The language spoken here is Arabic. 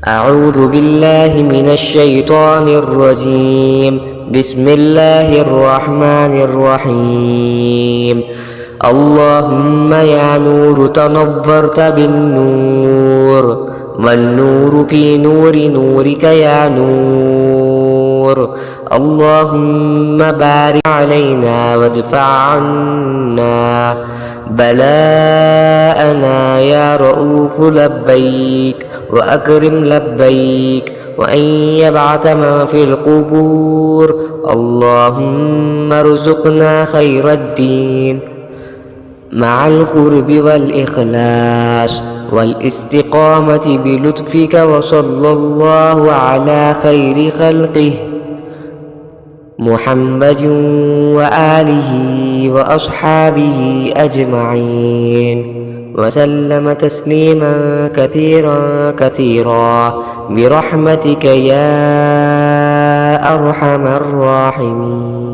أعوذ بالله من الشيطان الرجيم. بسم الله الرحمن الرحيم. اللهم يا نور تنورت بالنور، والنور في نور نورك يا نور. اللهم بارك علينا وادفع عنا بلاءنا يا رؤوف لبيك وأكرم لبيك، وأن يبعث ما في القبور. اللهم ارزقنا خير الدين مع القرب والإخلاص والاستقامة بلطفك، وصلى الله على خير خلقه محمد وآله وأصحابه أجمعين، وسلم تسليما كثيرا كثيرا برحمتك يا أرحم الراحمين.